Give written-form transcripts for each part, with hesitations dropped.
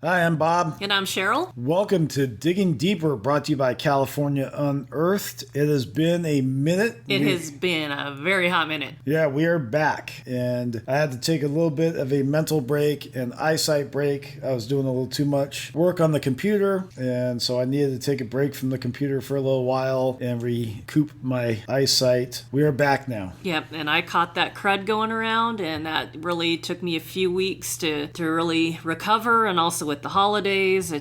Hi, I'm Bob. And I'm Cheryl. Welcome to Digging Deeper, brought to you by California Unearthed. It has been a minute. It has been a very hot minute. Yeah, we are back. And I had to take a little bit of a mental break and eyesight break. I was doing a little too much work on the computer, and so I needed to take a break from the computer for a little while and recoup my eyesight. We are back now. Yep, and I caught that crud going around, and that really took me a few weeks to really recover, and also with the holidays,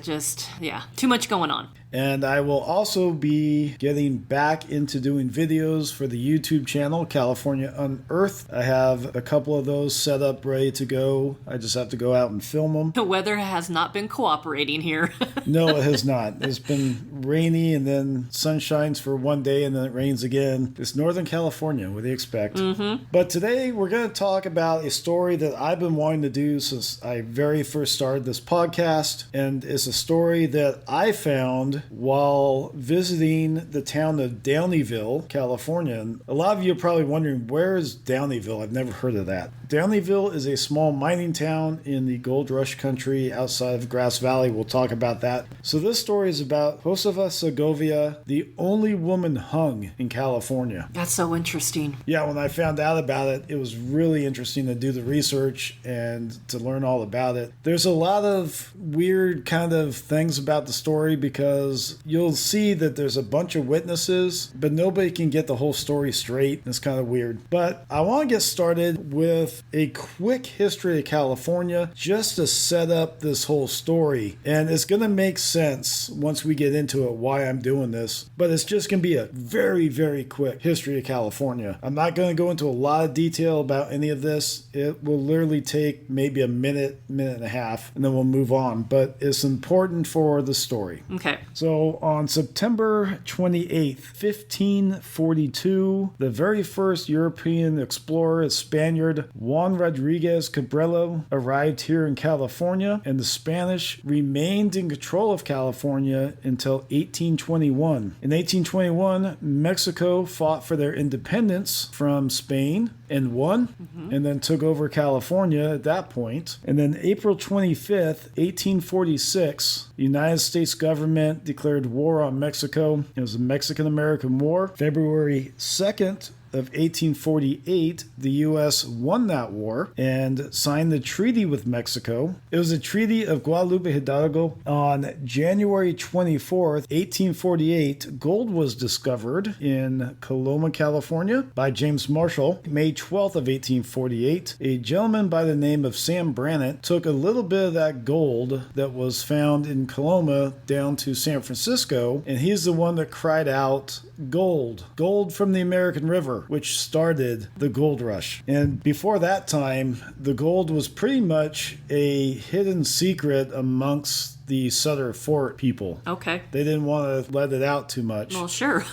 too much going on. And I will also be getting back into doing videos for the YouTube channel, California Unearthed. I have a couple of those set up, ready to go. I just have to go out and film them. The weather has not been cooperating here. No, it has not. It's been rainy, and then sun shines for one day, and then it rains again. It's Northern California. What do you expect? Mm-hmm. But today, we're going to talk about a story that I've been wanting to do since I very first started this podcast. And it's a story that I found while visiting the town of Downieville, California. And a lot of you are probably wondering, where is Downieville? I've never heard of that. Downieville is a small mining town in the gold rush country outside of Grass Valley. We'll talk about that. So this story is about Josefa Segovia, the only woman hung in California. That's so interesting. Yeah, when I found out about it, it was really interesting to do the research and to learn all about it. There's a lot of weird kind of things about the story because you'll see that there's a bunch of witnesses, but nobody can get the whole story straight. It's kind of weird. But I want to get started with a quick history of California just to set up this whole story. And it's going to make sense once we get into it why I'm doing this. But it's just going to be a very, very quick history of California. I'm not going to go into a lot of detail about any of this. It will literally take maybe a minute and a half, and then we'll move on. But it's important for the story. Okay. So on September 28th, 1542, the very first European explorer, a Spaniard, Juan Rodriguez Cabrillo, arrived here in California, and the Spanish remained in control of California until 1821. In 1821, Mexico fought for their independence from Spain and won, and then took over California at that point. And then April 25th, 1846, the United States government declared war on Mexico. It was the Mexican-American War. February 2nd, of 1848, the U.S. won that war and signed the treaty with Mexico. It was a Treaty of Guadalupe Hidalgo. On January 24th, 1848, gold was discovered in Coloma, California by James Marshall. May 12th of 1848, a gentleman by the name of Sam Brannett took a little bit of that gold that was found in Coloma down to San Francisco, and he's the one that cried out, "Gold, gold from the American River," which started the gold rush. And before that time, the gold was pretty much a hidden secret amongst the Sutter Fort people. Okay. They didn't want to let it out too much. Well, sure.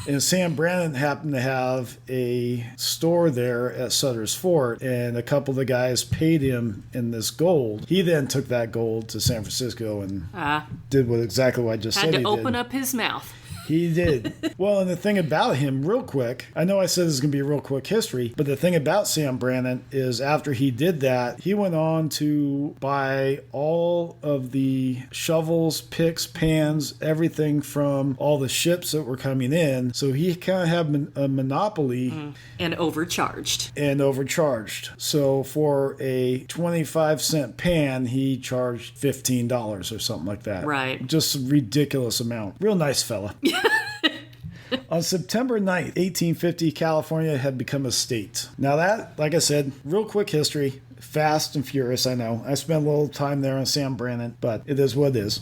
And Sam Brannett happened to have a store there at Sutter's Fort, and a couple of the guys paid him in this gold. He then took that gold to San Francisco and did exactly what I just said he did. Had to open up his mouth. He did. Well, and the thing about him, real quick, I know I said this is going to be a real quick history, but the thing about Sam Brannett is after he did that, he went on to buy all of the shovels, picks, pans, everything from all the ships that were coming in. So he kind of had a monopoly. And overcharged. So for a 25-cent pan, he charged $15 or something like that. Right. Just a ridiculous amount. Real nice fella. On September 9th, 1850, California had become a state. Now that, like I said, real quick history, fast and furious, I know. I spent a little time there on Sam Brannett, but it is what it is.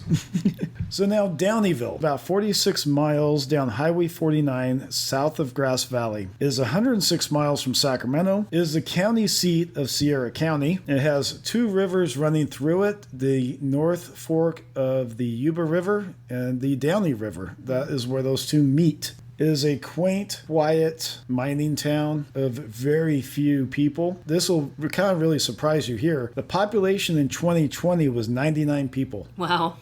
So now Downieville, about 46 miles down Highway 49 south of Grass Valley. It is 106 miles from Sacramento. It is the county seat of Sierra County. It has two rivers running through it, the North Fork of the Yuba River and the Downey River. That is where those two meet. It is a quaint, quiet mining town of very few people. This will kind of really surprise you here. The population in 2020 was 99 people. Wow.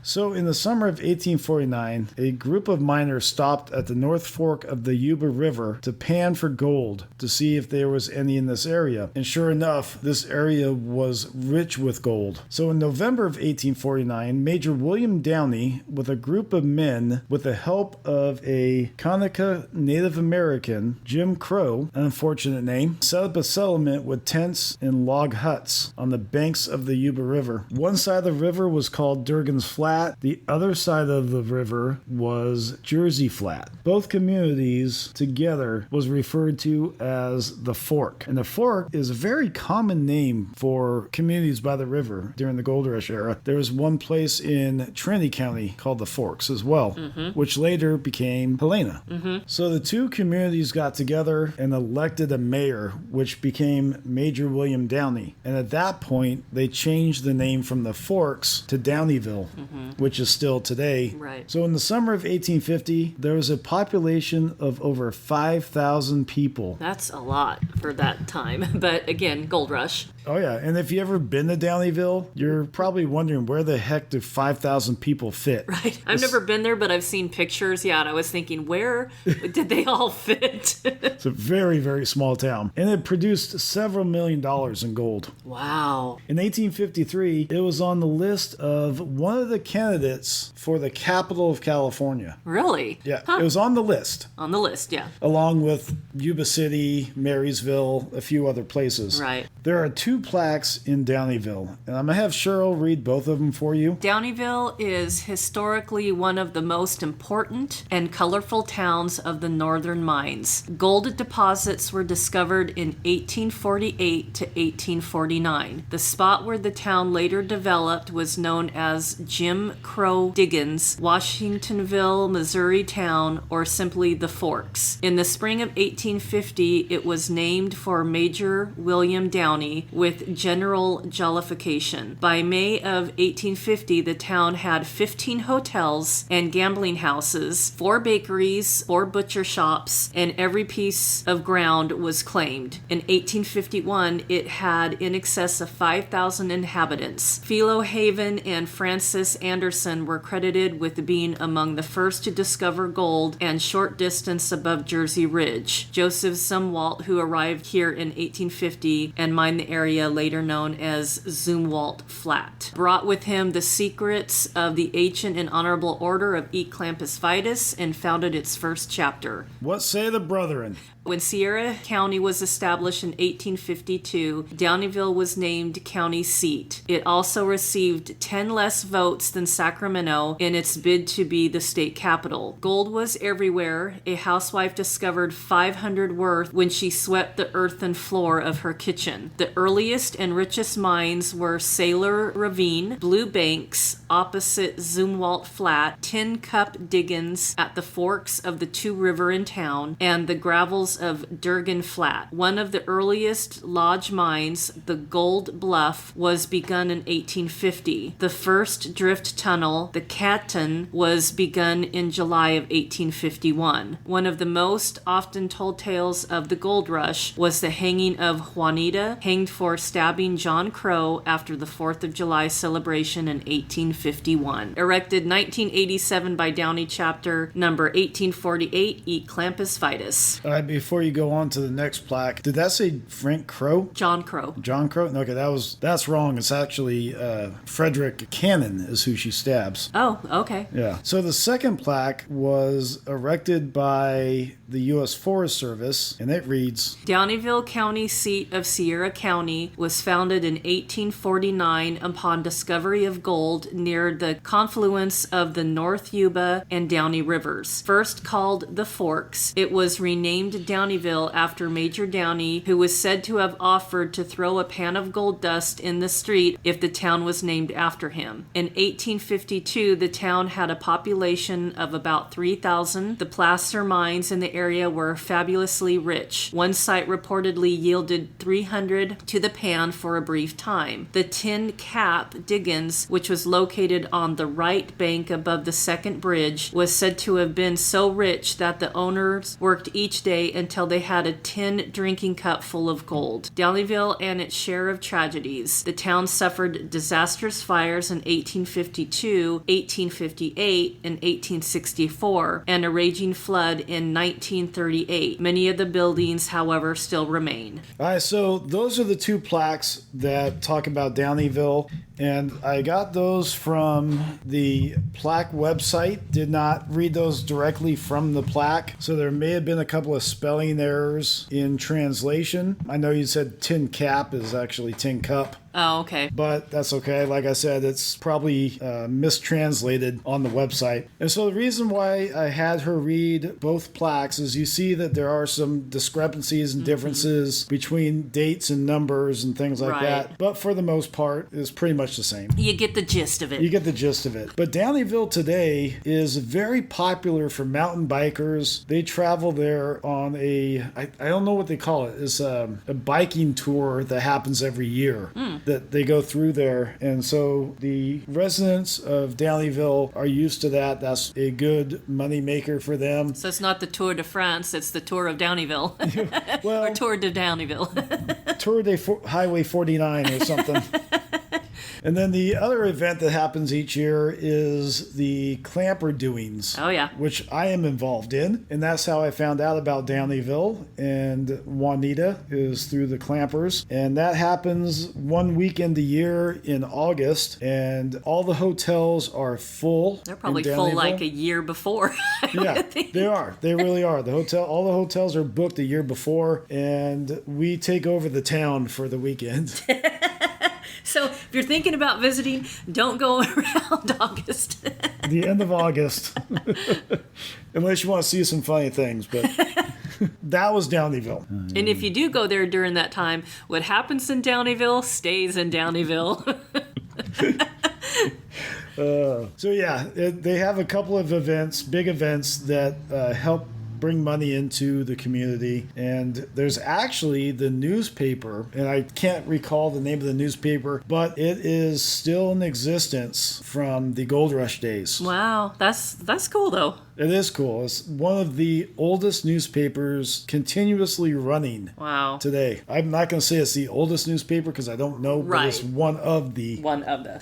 So in the summer of 1849, a group of miners stopped at the North Fork of the Yuba River to pan for gold to see if there was any in this area. And sure enough, this area was rich with gold. So in November of 1849, Major William Downey, with a group of men, with the help of a Conecuh Native American, Jim Crow, an unfortunate name, set up a settlement with tents and log huts on the banks of the Yuba River. One side of the river was called Durgan's Flat. The other side of the river was Jersey Flat. Both communities together was referred to as the Fork. And the Fork is a very common name for communities by the river during the Gold Rush era. There was one place in Trinity County called the Forks as well, which later became Helena. So the two communities got together and elected a mayor, which became Major William Downey. And at that point, they changed the name from the Forks to Downieville, which is still today. Right. So in the summer of 1850, there was a population of over 5,000 people. That's a lot for that time. But again, Gold Rush. Oh yeah, and if you ever been to Downieville, you're probably wondering where the heck do 5,000 people fit? Right. I've never been there, but I've seen pictures. Yeah, and I was thinking, where did they all fit? It's a very, very small town. And it produced several $1 million in gold. Wow. In 1853, it was on the list of one of the candidates for the capital of California. Really? Yeah, Huh. it was on the list, On the list, yeah. along with Yuba City, Marysville, a few other places. Right. There are two plaques in Downieville, and I'm going to have Cheryl read both of them for you. Downieville is historically one of the most important and colorful towns of the northern mines. Gold deposits were discovered in 1848 to 1849. The spot where the town later developed was known as Jim Crow Diggins, Washingtonville, Missouri Town, or simply the Forks. In the spring of 1850, it was named for Major William Downey with general jollification. By May of 1850, the town had 15 hotels and gambling houses, 4 bakeries, 4 butcher shops, and every piece of ground was claimed. In 1851, it had in excess of 5,000 inhabitants. Philo Haven and Francis Anderson were credited with being among the first to discover gold and short distance above Jersey Ridge. Joseph Zumwalt, who arrived here in 1850 and mined the area later known as Zumwalt Flat, brought with him the secrets of the ancient and honorable order of Eclampus Vitus and founded its first chapter. What say the brethren? When Sierra County was established in 1852, Downieville was named county seat. It also received 10 less votes than Sacramento in its bid to be the state capital. Gold was everywhere. A housewife discovered 500 worth when she swept the earthen floor of her kitchen. The earliest and richest mines were Sailor Ravine, Blue Banks, opposite Zumwalt Flat, Tin Cup Diggins at the forks of the two river in town, and the gravels of Durgan Flat. One of the earliest lodge mines, the Gold Bluff, was begun in 1850. The first drift tunnel, the Catton, was begun in July of 1851. One of the most often told tales of the gold rush was the hanging of Juanita, hanged for stabbing John Crow after the 4th of July celebration in 1851. Erected 1987 by Downey Chapter, number 1848, Eclampus Vitus. All right, before you go on to the next plaque, did that say Frank Crow? John Crow. John Crow? Okay, that's wrong. It's actually Frederick Cannon is who she stabs. Oh, okay. Yeah. So the second plaque was erected by the U.S. Forest Service, and it reads, Downieville County seat of Sierra County was founded in 1849 upon discovery of gold near the confluence of the North Yuba and Downey rivers. First called the Forks, it was renamed Downieville after Major Downey, who was said to have offered to throw a pan of gold dust in the street if the town was named after him. In 1852, the town had a population of about 3,000. The placer mines in the area were fabulously rich. One site reportedly yielded 300 kindred to the pan for a brief time. The Tin Cap Diggins, which was located on the right bank above the second bridge, was said to have been so rich that the owners worked each day until they had a tin drinking cup full of gold. Downieville and its share of tragedies. The town suffered disastrous fires in 1852, 1858, and 1864, and a raging flood in 1938. Many of the buildings, however, still remain. All right, so those are the two plaques that talk about Downieville, and I got those from the plaque website. Did not read those directly from the plaque, so there may have been a couple of spelling errors in translation. I know you said tin cap is actually tin cup. Oh, okay. But that's okay. Like I said, it's probably mistranslated on the website. And so the reason why I had her read both plaques is you see that there are some discrepancies and differences between dates and numbers and things like that. But for the most part, it's pretty much the same. You get the gist of it. You get the gist of it. But Downieville today is very popular for mountain bikers. They travel there on I don't know what they call it. It's a biking tour that happens every year. That they go through there. And so the residents of Downieville are used to that. That's a good money maker for them. So it's not the Tour de France, it's the Tour of Downieville. Well, or Tour de Downieville. Tour de Highway 49 or something. And then the other event that happens each year is the Clamper Doings. Oh, yeah. Which I am involved in. And that's how I found out about Downieville. And Juanita is through the Clampers. And that happens one weekend a year in August. And all the hotels are full. They're probably full like a year before. Yeah, they are. They really are. All the hotels are booked a year before. And we take over the town for the weekend. So if you're thinking about visiting, don't go around August. The end of August. Unless you want to see some funny things. But that was Downieville. And if you do go there during that time, what happens in Downieville stays in Downieville. So yeah, they have a couple of events, big events that help bring money into the community. And there's actually the newspaper, and I can't recall the name of the newspaper, but it is still in existence from the Gold Rush days. Wow, that's cool though. It is cool. It's one of the oldest newspapers continuously running. Wow. Today. I'm not going to say it's the oldest newspaper because I don't know, but it's one of the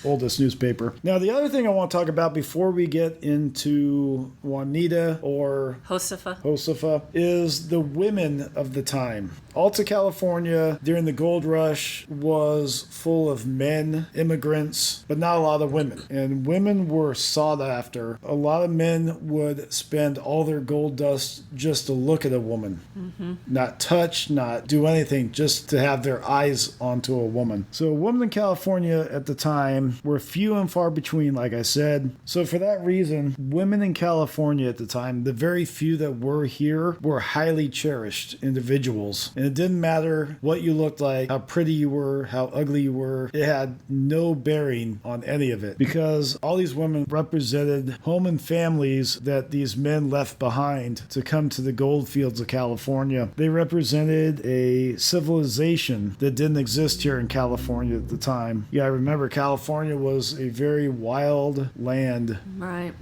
oldest newspaper. Now, the other thing I want to talk about before we get into Juanita or Josefa is the women of the time. Alta California during the gold rush was full of men, immigrants, but not a lot of women. And women were sought after. A lot of men would spend all their gold dust just to look at a woman. Not touch, not do anything, just to have their eyes onto a woman. So women in California at the time were few and far between, like I said. So for that reason, women in California at the time, the very few that were here, were highly cherished individuals. And it didn't matter what you looked like, how pretty you were, how ugly you were. It had no bearing on any of it because all these women represented home and families that these men left behind to come to the gold fields of California. They represented a civilization that didn't exist here in California at the time. Yeah, I remember California was a very wild land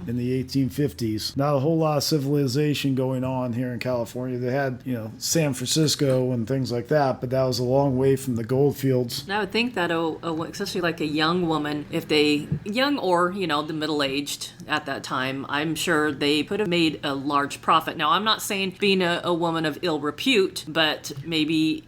in the 1850s. Not a whole lot of civilization going on here in California. They had, San Francisco and things like that, but that was a long way from the gold fields. And I would think that, especially like a young woman, young or, the middle-aged at that time, I'm sure they could have made a large profit. Now, I'm not saying being a woman of ill repute, but maybe,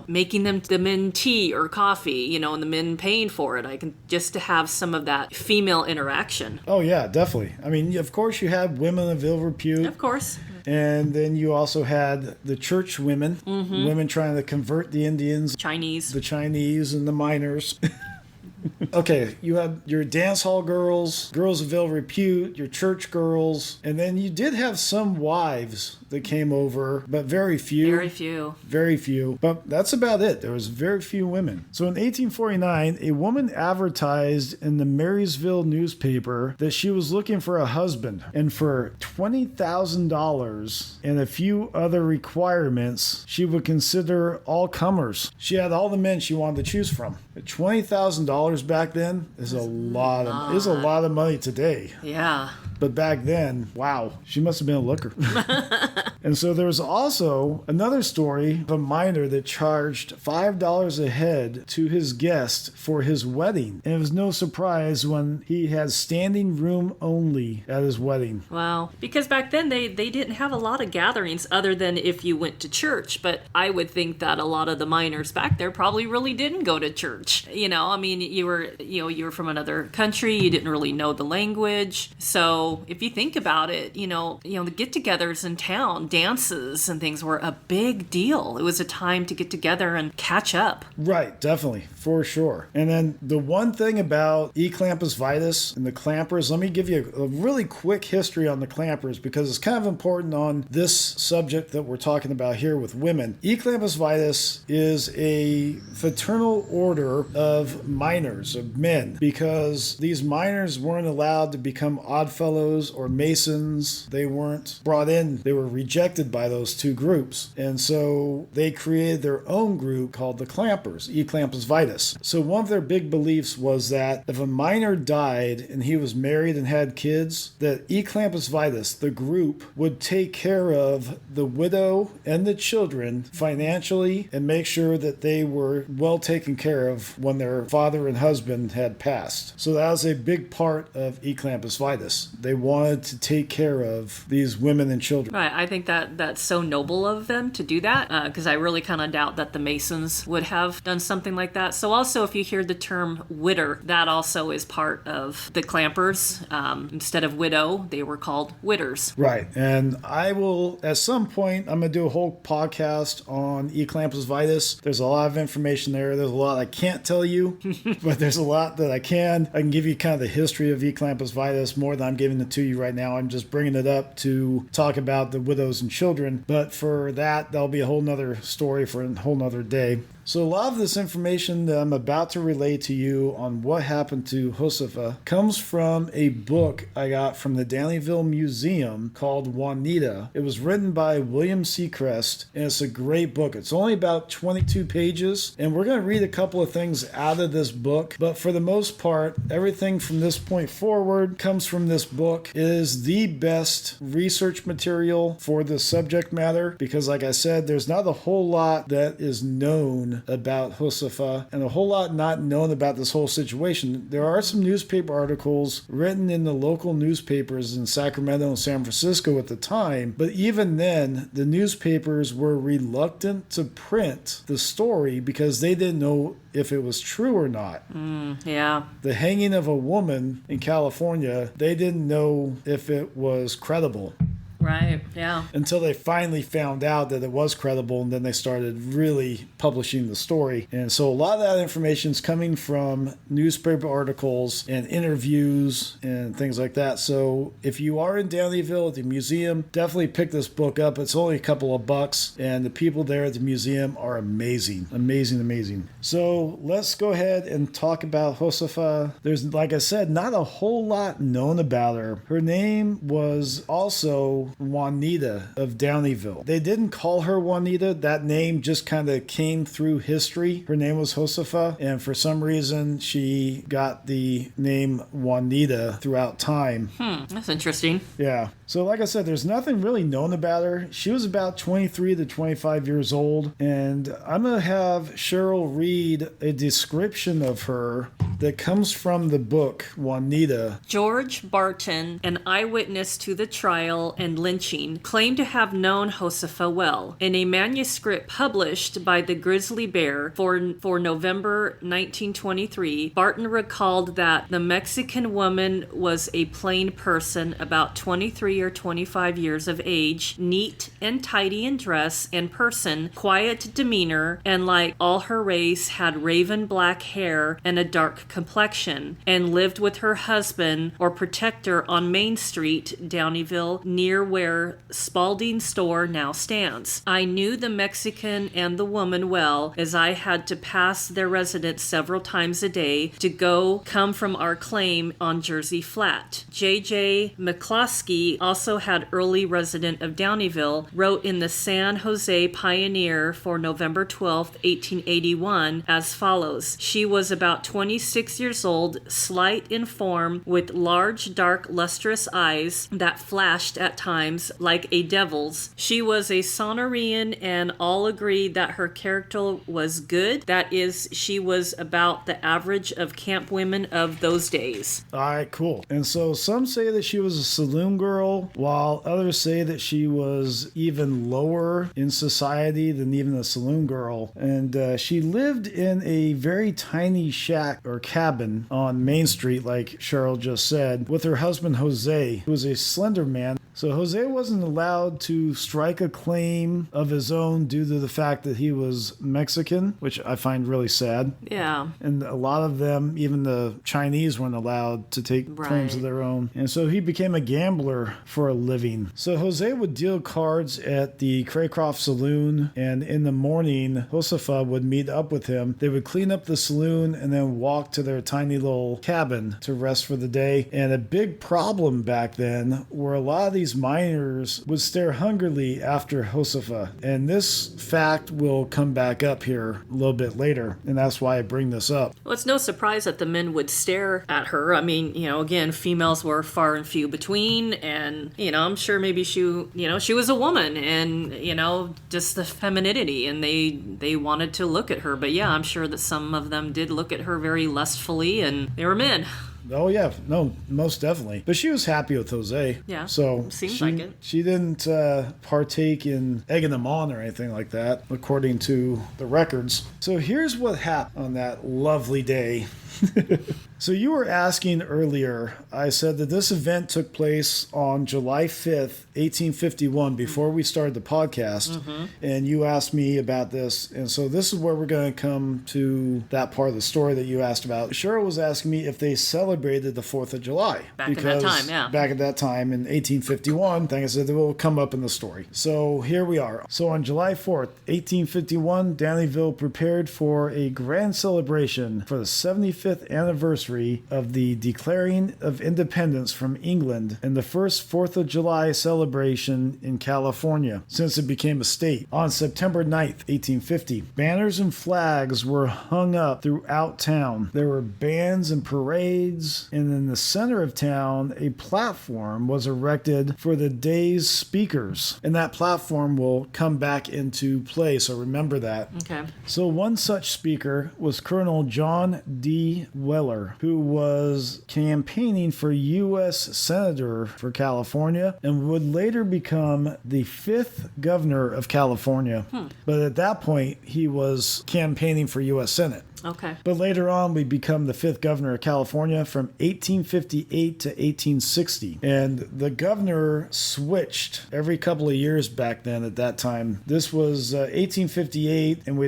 making the men tea or coffee, and the men paying for it. I can just to have some of that female interaction. Oh, yeah, definitely. I mean, of course you had women of ill repute. Of course. And then you also had the church women, women trying to convert the Indians. The Chinese and the miners. Okay, you had your dance hall girls, girls of ill repute, your church girls, and then you did have some wives that came over, but very few. Very few. Very few. But that's about it. There was very few women. So in 1849, a woman advertised in the Marysville newspaper that she was looking for a husband. And for $20,000 and a few other requirements, she would consider all comers. She had all the men she wanted to choose from. But $20,000 back then is a lot of money today. Yeah. But back then, wow, she must have been a looker. And so there was also another story of a miner that charged $5 a head to his guest for his wedding. And it was no surprise when he had standing room only at his wedding. Wow. Because back then they didn't have a lot of gatherings other than if you went to church. But I would think that a lot of the miners back there probably really didn't go to church. You know, I mean, you were from another country, you didn't really know the language. So if you think about it, the get-togethers in town, dances and things were a big deal. It was a time to get together and catch up. Right, definitely, for sure. And then the one thing about E. clampus vitus and the clampers, let me give you a really quick history on the clampers because it's kind of important on this subject that we're talking about here with women. E. clampus vitus is a fraternal order of miners, of men, because these miners weren't allowed to become oddfellows or masons. They weren't brought in. They were rejected by those two groups. And so they created their own group called the clampers, E. clampus vitus. So one of their big beliefs was that if a miner died and he was married and had kids, that E. clampus vitus, the group, would take care of the widow and the children financially and make sure that they were well taken care of when their father and husband had passed. So that was a big part of E. clampus vitus. They wanted to take care of these women and children. Right. I think that's so noble of them to do that because I really kind of doubt that the Masons would have done something like that. So also, if you hear the term widder, that also is part of the clampers. Instead of widow, they were called widders. Right. And I will, at some point, I'm going to do a whole podcast on E. clampus vitus. There's a lot of information there. There's a lot I can't tell you, but there's a lot that I can. I can give you kind of the history of E. clampus vitus more than I'm giving it to you right now. I'm just bringing it up to talk about the widows and children. But for that, that'll be a whole nother story for a whole nother day. So a lot of this information that I'm about to relay to you on what happened to Josefa comes from a book I got from the Downieville Museum called Juanita. It was written by William Secrest, and it's a great book. It's only about 22 pages, and we're going to read a couple of things out of this book, but for the most part, everything from this point forward comes from this book. It is the best research material for the subject matter because, like I said, there's not a whole lot that is known about Josefa and a whole lot not known about this whole situation. There are some newspaper articles written in the local newspapers in Sacramento and San Francisco at the time, but even then, the newspapers were reluctant to print the story because they didn't know if it was true or not. Yeah. The hanging of a woman in California, they didn't know if it was credible. Right, yeah. Until they finally found out that it was credible, and then they started really publishing the story. And so a lot of that information is coming from newspaper articles and interviews and things like that. So if you are in Downieville at the museum, definitely pick this book up. It's only a couple of bucks, and the people there at the museum are amazing. Amazing, amazing. So let's go ahead and talk about Josefa. There's, like I said, not a whole lot known about her. Her name was also Juanita of Downieville. They didn't call her Juanita. That name just kind of came through history. Her name was Josefa, and for some reason she got the name Juanita throughout time. That's interesting. Yeah. So like I said, there's nothing really known about her. She was about 23 to 25 years old, and I'm going to have Cheryl read a description of her that comes from the book Juanita. George Barton, an eyewitness to the trial and lynching, claimed to have known Josefa well. In a manuscript published by the Grizzly Bear for November 1923, Barton recalled that the Mexican woman was a plain person about 23 or 25 years of age, neat and tidy in dress and person, quiet demeanor, and like all her race had raven black hair and a dark complexion, and lived with her husband or protector on Main Street, Downieville, near where Spalding's store now stands. I knew the Mexican and the woman well, as I had to pass their residence several times a day to come from our claim on Jersey Flat. J.J. McCloskey, also had early resident of Downieville, wrote in the San Jose Pioneer for November 12, 1881, as follows. She was about 26 years old, slight in form, with large, dark, lustrous eyes that flashed at times like a devil's. She was a Sonorian, and all agreed that her character was good. That is, she was about the average of camp women of those days. All right, cool. And so some say that she was a saloon girl, while others say that she was even lower in society than even a saloon girl. And she lived in a very tiny shack or cabin on Main Street, like Cheryl just said, with her husband Jose, who was a slender man. So Jose wasn't allowed to strike a claim of his own due to the fact that he was Mexican, which I find really sad. Yeah. And a lot of them, even the Chinese, weren't allowed to take claims of their own. And so he became a gambler for a living. So Jose would deal cards at the Craycroft Saloon, and in the morning, Josefa would meet up with him. They would clean up the saloon and then walk to their tiny little cabin to rest for the day. And a big problem back then were a lot of these miners would stare hungrily after Josefa. And this fact will come back up here a little bit later, and that's why I bring this up. Well, it's no surprise that the men would stare at her. I mean, again, females were far and few between, and, I'm sure maybe she was a woman, and, just the femininity, and they wanted to look at her. But yeah, I'm sure that some of them did look at her very lustfully, and they were men. Oh, yeah. No, most definitely. But she was happy with Jose. Yeah. So seems like it. She didn't partake in egging him on or anything like that, according to the records. So here's what happened on that lovely day. So you were asking earlier, I said that this event took place on July 5th, 1851, before we started the podcast. Mm-hmm. And you asked me about this. And so this is where we're going to come to that part of the story that you asked about. Cheryl was asking me if they celebrated the 4th of July. Back at that time, yeah. Back at that time in 1851, I said, it will come up in the story. So here we are. So on July 4th, 1851, Downieville prepared for a grand celebration for the 75th anniversary of the declaring of independence from England and the first 4th of July celebration in California since it became a state. On September 9th, 1850, banners and flags were hung up throughout town. There were bands and parades, and in the center of town, a platform was erected for the day's speakers, and that platform will come back into play, so remember that. Okay. So one such speaker was Colonel John D. Weller, who was campaigning for U.S. Senator for California and would later become the 5th governor of California. But at that point, he was campaigning for U.S. Senate. Okay. But later on, we become the 5th governor of California from 1858 to 1860. And the governor switched every couple of years back then at that time. This was 1858, and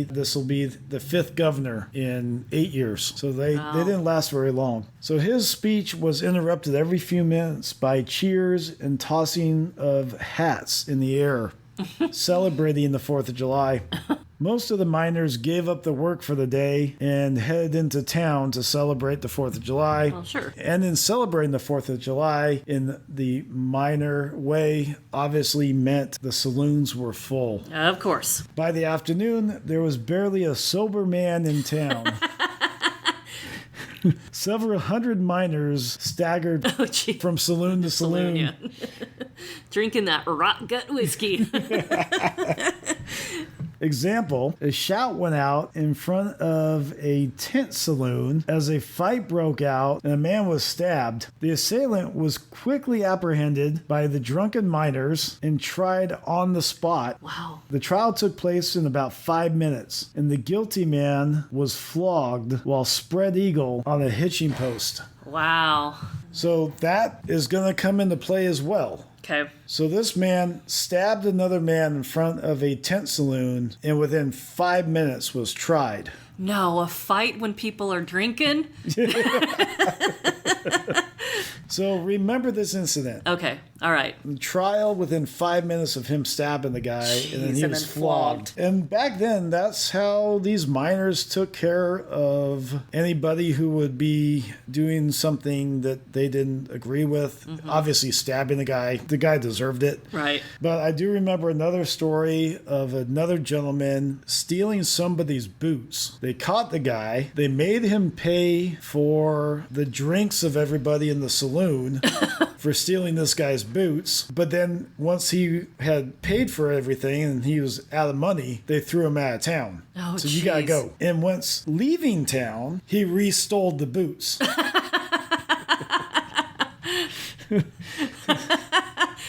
this will be the 5th governor in 8 years. So they didn't last very long. So his speech was interrupted every few minutes by cheers and tossing of hats in the air, celebrating the 4th of July. Most of the miners gave up the work for the day and headed into town to celebrate the 4th of July. Well, sure. And in celebrating the 4th of July in the miner way obviously meant the saloons were full. Of course. By the afternoon, there was barely a sober man in town. Several hundred miners staggered from saloon to saloon. Yeah. Drinking that rot gut whiskey. Example, a shout went out in front of a tent saloon as a fight broke out and a man was stabbed. The assailant was quickly apprehended by the drunken miners and tried on the spot. Wow. The trial took place in about 5 minutes, and the guilty man was flogged while spread eagle on a hitching post. Wow. So that is going to come into play as well. Okay. So this man stabbed another man in front of a tent saloon and within 5 minutes was tried. No, a fight when people are drinking? So remember this incident. Okay. All right. The trial within 5 minutes of him stabbing the guy, and then he was flogged. And back then, that's how these miners took care of anybody who would be doing something that they didn't agree with. Obviously, stabbing the guy deserved it. Right. But I do remember another story of another gentleman stealing somebody's boots. They caught the guy. They made him pay for the drinks of everybody in the saloon for stealing this guy's boots. But then once he had paid for everything and he was out of money, they threw him out of town. Oh, so you gotta go. And once leaving town, he restole the boots.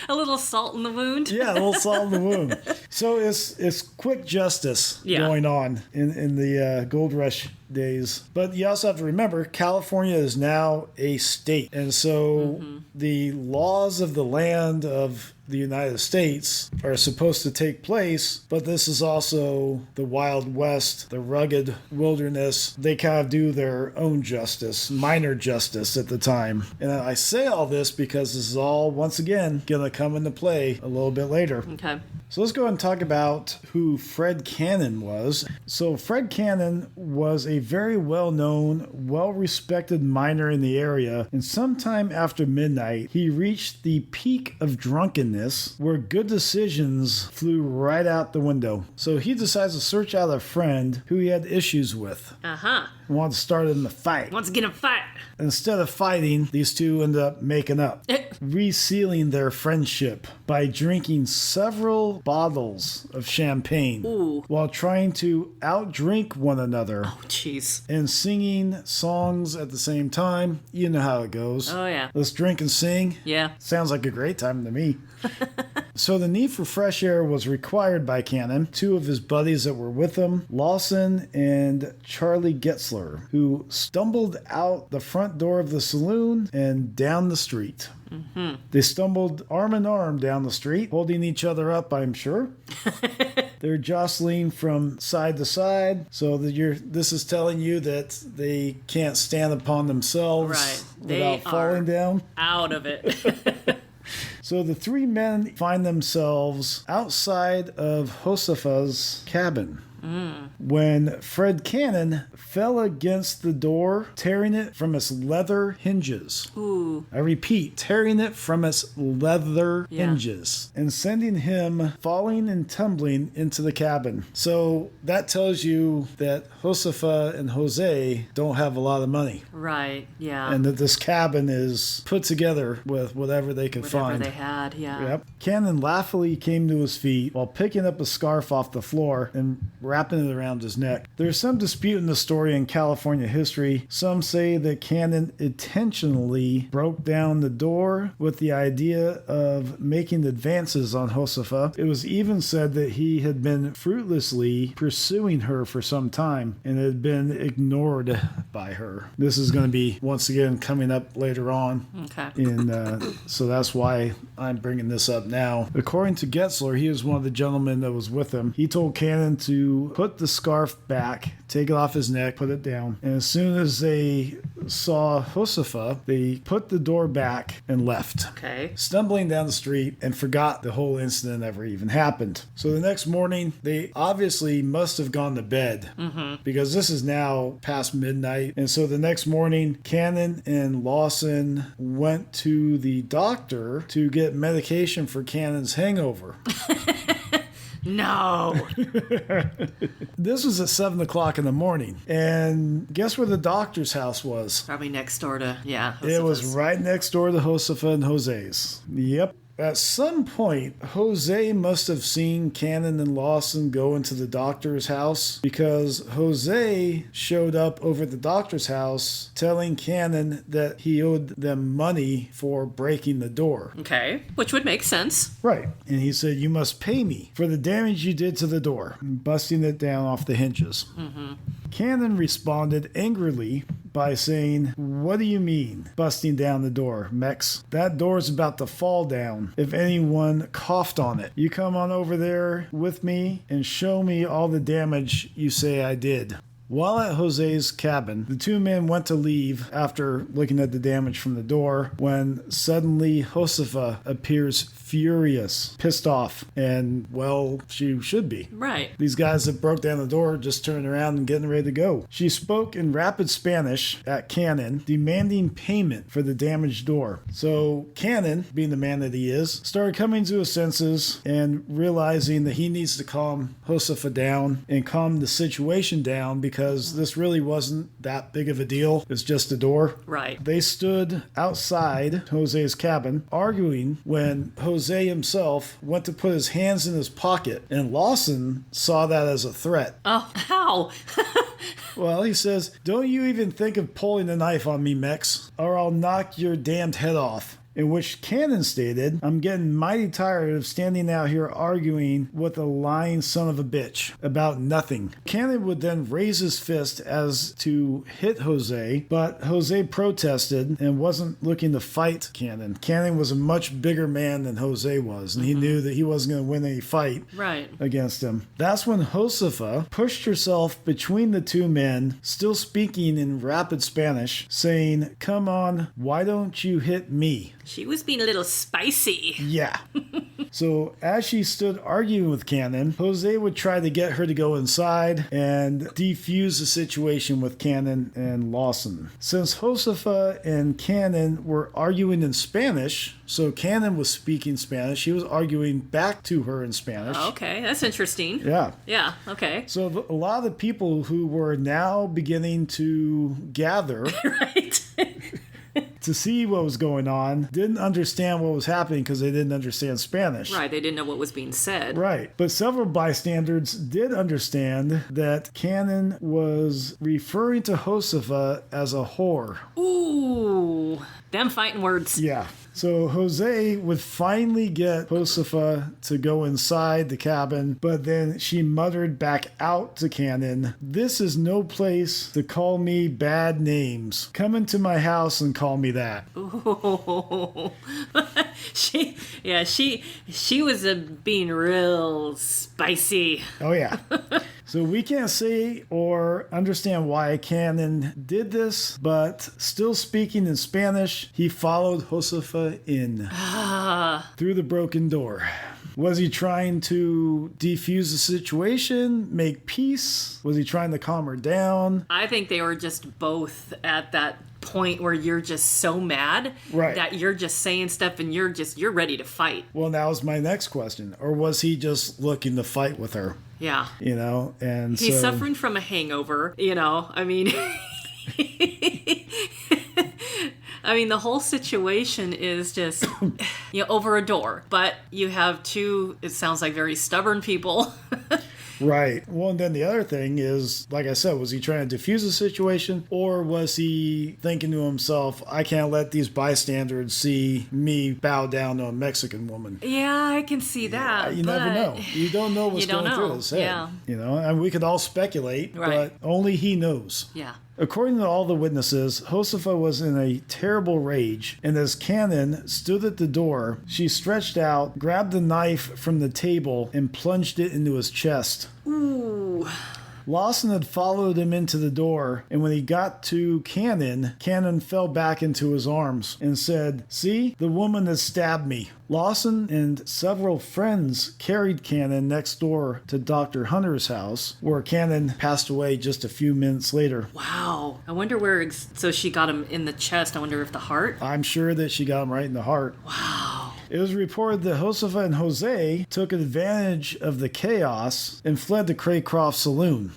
A little salt in the wound. Yeah, a little salt in the wound. So it's quick justice going on in the gold rush days. But you also have to remember, California is now a state. And so the laws of the land of the United States are supposed to take place, but this is also the Wild West, the rugged wilderness. They kind of do their own justice, minor justice at the time. And I say all this because this is all, once again, going to come into play a little bit later. Okay. So let's go ahead and talk about who Fred Cannon was. So Fred Cannon was a very well-known, well-respected miner in the area, and sometime after midnight, he reached the peak of drunkenness where good decisions flew right out the window. So he decides to search out a friend who he had issues with. Wanted to start in the fight. Wants to get a fight. Instead of fighting, these two end up making up, resealing their friendship by drinking several bottles of champagne while trying to outdrink one another. Oh, jeez. And singing songs at the same time. You know how it goes. Oh, yeah. Let's drink and sing. Yeah. Sounds like a great time to me. So the need for fresh air was required by Cannon. Two of his buddies that were with him, Lawson and Charlie Getzler, who stumbled out the front door of the saloon and down the street. They stumbled arm in arm down the street, holding each other up, I'm sure. They're jostling from side to side, so that this is telling you that they can't stand upon themselves without falling down. Out of it. So the three men find themselves outside of Josefa's cabin when Fred Cannon fell against the door, tearing it from its leather hinges. Ooh. I repeat, tearing it from its leather hinges and sending him falling and tumbling into the cabin. So that tells you that Josefa and Jose don't have a lot of money. Right, yeah. And that this cabin is put together with whatever they could find. Whatever they had, yeah. Yep. Cannon laughingly came to his feet while picking up a scarf off the floor and wrapping it around his neck. There's some dispute in the story in California history. Some say that Cannon intentionally broke down the door with the idea of making advances on Josefa. It was even said that he had been fruitlessly pursuing her for some time and had been ignored by her. This is going to be, once again, coming up later on. Okay. So that's why I'm bringing this up now. According to Getzler, he was one of the gentlemen that was with him. He told Cannon to put the scarf back, take it off his neck, put it down. And as soon as they saw Josefa, they put the door back and left. Okay. Stumbling down the street and forgot the whole incident ever even happened. So the next morning, they obviously must have gone to bed because this is now past midnight. And so the next morning, Cannon and Lawson went to the doctor to get medication for Cannon's hangover. No. This was at 7 o'clock in the morning. And guess where the doctor's house was? Probably next door to, Josefa's. It was right next door to Josefa and Jose's. Yep. At some point, Jose must have seen Cannon and Lawson go into the doctor's house because Jose showed up over at the doctor's house telling Cannon that he owed them money for breaking the door. Okay, which would make sense. Right. And he said, "You must pay me for the damage you did to the door," busting it down off the hinges. Cannon responded angrily by saying, "What do you mean, busting down the door, Mex? That door's about to fall down if anyone coughed on it. You come on over there with me and show me all the damage you say I did." While at Jose's cabin, the two men went to leave after looking at the damage from the door when suddenly Josefa appears furious, pissed off, and, well, she should be. Right. These guys that broke down the door just turned around and getting ready to go. She spoke in rapid Spanish at Cannon, demanding payment for the damaged door. So Cannon, being the man that he is, started coming to his senses and realizing that he needs to calm Josefa down and calm the situation down because this really wasn't that big of a deal. It's just a door. Right. They stood outside Jose's cabin arguing when Jose himself went to put his hands in his pocket, and Lawson saw that as a threat. Oh, how? Well, he says, "Don't you even think of pulling a knife on me, Mex, or I'll knock your damned head off." In which Cannon stated, "I'm getting mighty tired of standing out here arguing with a lying son of a bitch about nothing." Cannon would then raise his fist as to hit Jose, but Jose protested and wasn't looking to fight Cannon. Cannon was a much bigger man than Jose was, and he knew that he wasn't going to win any fight against him. That's when Josefa pushed herself between the two men, still speaking in rapid Spanish, saying, "Come on, why don't you hit me?" She was being a little spicy. Yeah. So as she stood arguing with Cannon, Jose would try to get her to go inside and defuse the situation with Cannon and Lawson. Since Josefa and Cannon were arguing in Spanish, so Cannon was speaking Spanish, he was arguing back to her in Spanish. Oh, okay, that's interesting. Yeah. Yeah, okay. So a lot of the people who were now beginning to gather Right. to see what was going on didn't understand what was happening because they didn't understand Spanish. Right, they didn't know what was being said. Right. But several bystanders did understand that Cannon was referring to Josefa as a whore. Ooh, them fighting words. Yeah. So Jose would finally get Josefa to go inside the cabin, but then she muttered back out to Cannon, "This is no place to call me bad names. Come into my house and call me that." Ooh. she was being real spicy. Oh, yeah. So we can't say or understand why Cannon did this, but still speaking in Spanish, he followed Josefa in through the broken door. Was he trying to defuse the situation, make peace? Was he trying to calm her down? I think they were just both at that point where you're just so mad that you're just saying stuff and you're ready to fight. Well, now is my next question. Or was he just looking to fight with her? Yeah. You know, and he's suffering from a hangover, you know, I mean... I mean, the whole situation is just, over a door. But you have two, it sounds like, very stubborn people. Right. Well, and then the other thing is, like I said, was he trying to defuse the situation, or was he thinking to himself, "I can't let these bystanders see me bow down to a Mexican woman"? Yeah, I can see that. You never know. You don't know what's going through his head. Yeah. You know, and we could all speculate, but only he knows. Yeah. According to all the witnesses, Josefa was in a terrible rage, and as Cannon stood at the door, she stretched out, grabbed a knife from the table, and plunged it into his chest. Ooh. Lawson had followed him into the door, and when he got to Cannon, Cannon fell back into his arms and said, "See, the woman that stabbed me." Lawson and several friends carried Cannon next door to Dr. Hunter's house, where Cannon passed away just a few minutes later. Wow. I wonder where... So she got him in the chest. I wonder if the heart? I'm sure that she got him right in the heart. Wow. It was reported that Josefa and Jose took advantage of the chaos and fled to Craycroft Saloon,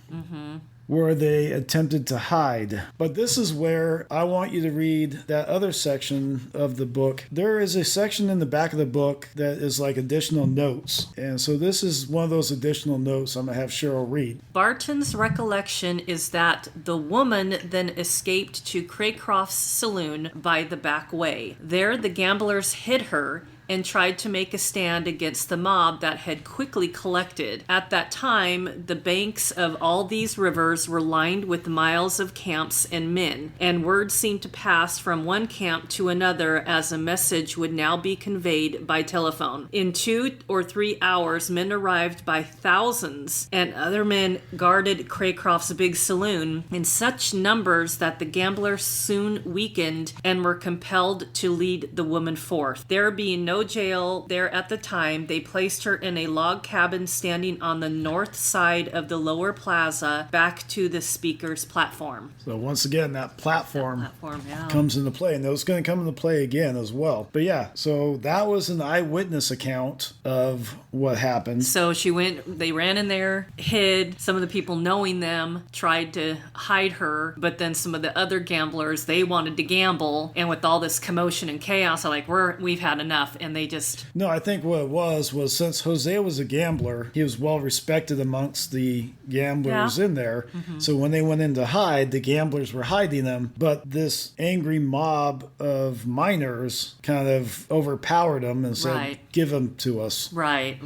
where they attempted to hide. But this is where I want you to read that other section of the book. There is a section in the back of the book that is like additional notes. And so this is one of those additional notes I'm going to have Cheryl read. Barton's recollection is that the woman then escaped to Craycroft's saloon by the back way. There the gamblers hid her and tried to make a stand against the mob that had quickly collected. At that time, the banks of all these rivers were lined with miles of camps and men, and word seemed to pass from one camp to another as a message would now be conveyed by telephone. In 2 or 3 hours, men arrived by thousands, and other men guarded Craycroft's big saloon in such numbers that the gamblers soon weakened and were compelled to lead the woman forth. There being no jail there at the time, they placed her in a log cabin standing on the north side of the lower plaza back to the speaker's platform. So once again, that platform Yeah. comes into play, and it's going to come into play again as well. But yeah, so that was an eyewitness account of what happened. So they ran in there, hid. Some of the people knowing them tried to hide her, but then some of the other gamblers, they wanted to gamble, and with all this commotion and chaos, they're like, we've had enough, and they just... No, I think what it was since Jose was a gambler, he was well respected amongst the gamblers in there. Mm-hmm. So when they went in to hide, the gamblers were hiding them, but this angry mob of miners kind of overpowered them and said, give them to us. Right.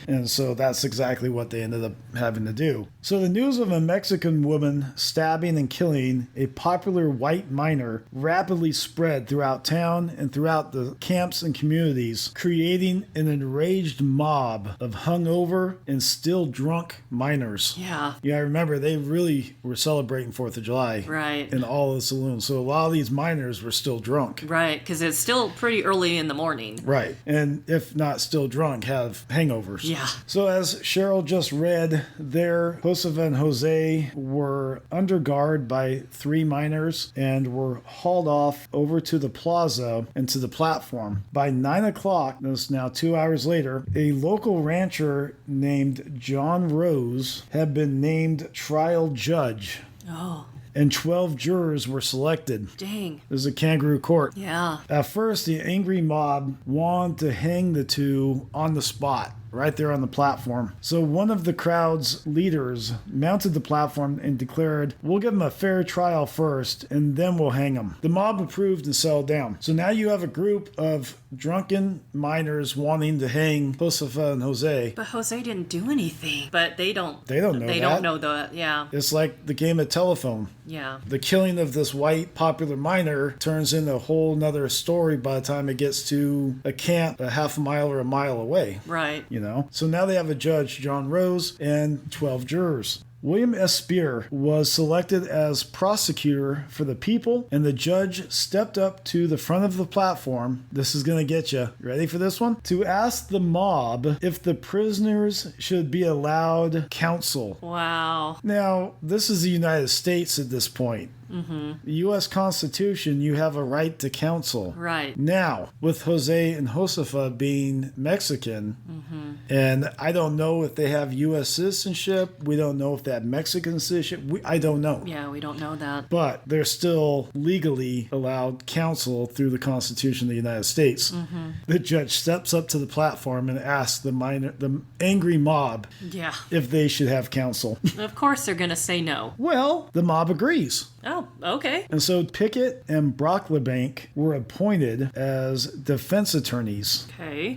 And so that's exactly what they ended up having to do. So the news of a Mexican woman stabbing and killing a popular white miner rapidly spread throughout town and throughout the camps and communities, creating an enraged mob of hungover and still drunk miners. Yeah. Yeah, I remember they really were celebrating 4th of July. Right. In all the saloons. So a lot of these miners were still drunk. Right, because it's still pretty early in the morning. Right. And if not still drunk, have hangovers. Yeah. So as Cheryl just read there, Josefa and Jose were under guard by 3 miners and were hauled off over to the plaza and to the platform. By 9 o'clock, this is now 2 hours later, a local rancher named John Rose had been named trial judge. Oh. And 12 jurors were selected. Dang. It was a kangaroo court. Yeah. At first, the angry mob wanted to hang the two on the spot, right there on the platform. So one of the crowd's leaders mounted the platform and declared, we'll give them a fair trial first, and then we'll hang them. The mob approved and settled down. So now you have a group of drunken miners wanting to hang Josefa and Jose. But Jose didn't do anything. But they don't know They don't know that. Yeah. It's like the game of telephone. Yeah. The killing of this white popular miner turns into a whole nother story by the time it gets to a camp a half a mile or a mile away. Right. So now they have a judge, John Rose, and 12 jurors. William S. Spear was selected as prosecutor for the people, and the judge stepped up to the front of the platform. This is going to get you. Ready for this one? To ask the mob if the prisoners should be allowed counsel. Wow. Now, this is the United States at this point. Mm-hmm. The U.S. Constitution, you have a right to counsel. Right. Now, with Jose and Josefa being Mexican, and I don't know if they have U.S. citizenship. We don't know if they have Mexican citizenship. I don't know. Yeah, we don't know that. But they're still legally allowed counsel through the Constitution of the United States. Mm-hmm. The judge steps up to the platform and asks the angry mob if they should have counsel. Of course they're going to say no. Well, the mob agrees. Oh, okay. And so Pickett and Brocklebank were appointed as defense attorneys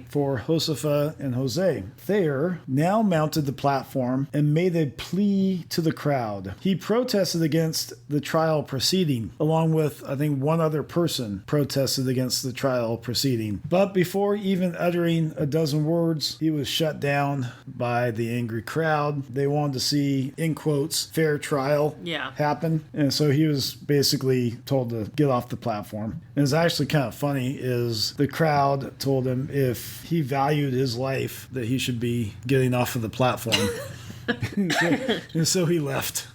for Josefa and Jose. Thayer now mounted the platform and made a plea to the crowd. He protested against the trial proceeding, along with, I think, one other person protested against the trial proceeding. But before even uttering a dozen words, he was shut down by the angry crowd. They wanted to see, in quotes, fair trial happen. And so he was basically told to get off the platform. And it's actually kind of funny is the crowd told him if he valued his life that he should be getting off of the platform. And so he left.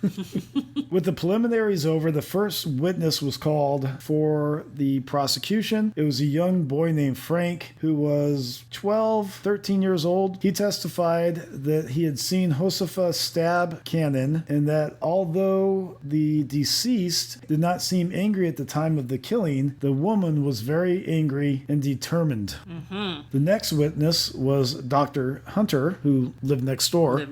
With the preliminaries over, the first witness was called for the prosecution. It was a young boy named Frank who was 13 years old. He testified that he had seen Josefa stab Cannon and that although the deceased did not seem angry at the time of the killing, the woman was very angry and determined. Mm-hmm. The next witness was Dr. Hunter, who lived next door.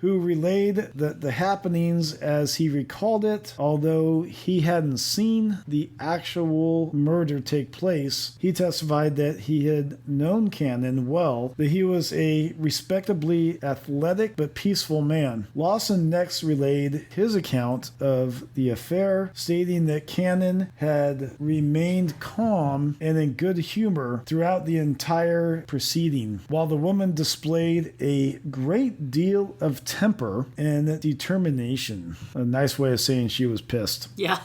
who relayed the happenings as he recalled it. Although he hadn't seen the actual murder take place, he testified that he had known Cannon well, that he was a respectably athletic but peaceful man. Lawson next relayed his account of the affair, stating that Cannon had remained calm and in good humor throughout the entire proceeding, while the woman displayed a great deal of temper and determination. A nice way of saying she was pissed. Yeah.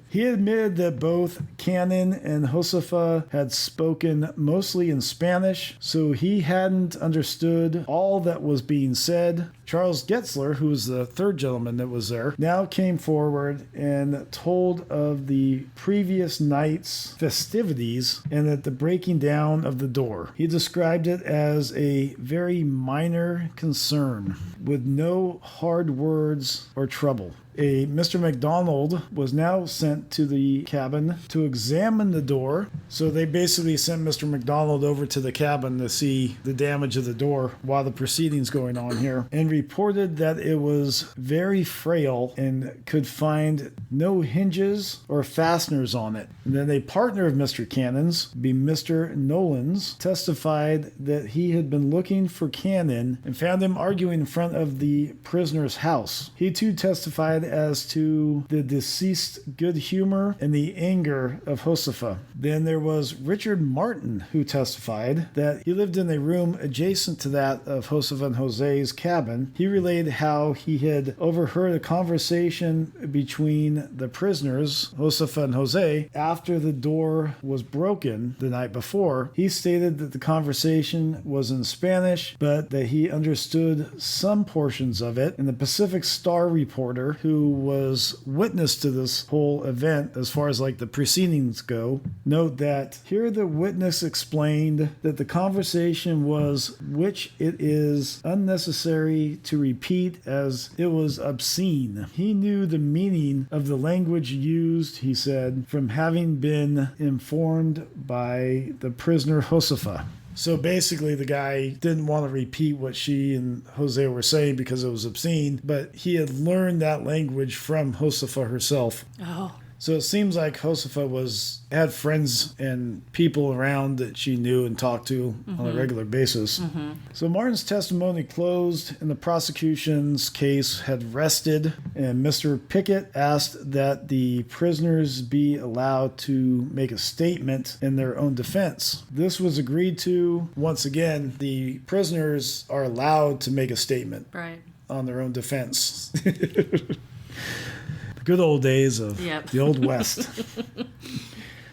He admitted that both Cannon and Josefa had spoken mostly in Spanish, so he hadn't understood all that was being said. Charles Getzler, who was the third gentleman that was there, now came forward and told of the previous night's festivities and at the breaking down of the door. He described it as a very minor concern with no hard words or trouble. A Mr. McDonald was now sent to the cabin to examine the door. So they basically sent Mr. McDonald over to the cabin to see the damage of the door while the proceedings going on here, and reported that it was very frail and could find no hinges or fasteners on it. And then a partner of Mr. Cannon's, Mr. Nolan's, testified that he had been looking for Cannon and found him arguing in front of the prisoner's house. He too testified as to the deceased's good humor and the anger of Josefa. Then there was Richard Martin, who testified that he lived in a room adjacent to that of Josefa and Jose's cabin. He relayed how he had overheard a conversation between the prisoners, Josefa and Jose, after the door was broken the night before. He stated that the conversation was in Spanish, but that he understood some portions of it. And the Pacific Star reporter, who was witness to this whole event as far as like the proceedings go, note that here the witness explained that the conversation was which it is unnecessary to repeat as it was obscene. He knew the meaning of the language used, he said, from having been informed by the prisoner Josefa. So basically, the guy didn't want to repeat what she and Jose were saying because it was obscene, but he had learned that language from Josefa herself. Oh. So it seems like Josefa had friends and people around that she knew and talked to on a regular basis. So Martin's testimony closed and the prosecution's case had rested, and Mr. Pickett asked that the prisoners be allowed to make a statement in their own defense. This was agreed to. Once again, the prisoners are allowed to make a statement on their own defense. Good old days of the Old West.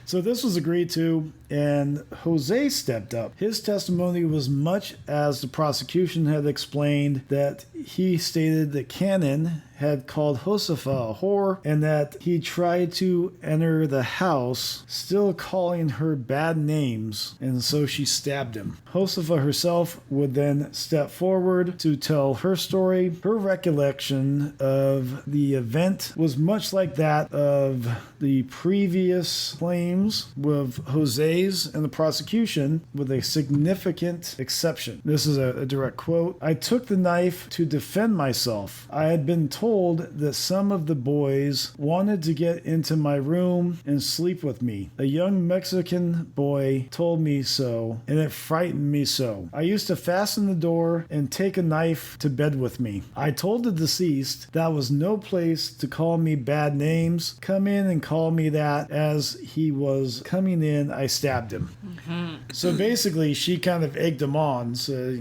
So this was agreed to, and Jose stepped up. His testimony was much as the prosecution had explained, that he stated that Cannon had called Josefa a whore and that he tried to enter the house still calling her bad names, and so she stabbed him. Josefa herself would then step forward to tell her story. Her recollection of the event was much like that of the previous claims with Jose's and the prosecution, with a significant exception. This is a direct quote. "I took the knife to defend myself. I had been told that some of the boys wanted to get into my room and sleep with me. A young Mexican boy told me so, and it frightened me so. I used to fasten the door and take a knife to bed with me. I told the deceased that was no place to call me bad names. Come in and call me that. As he was coming in, I stabbed him." So basically, she kind of egged him on. So,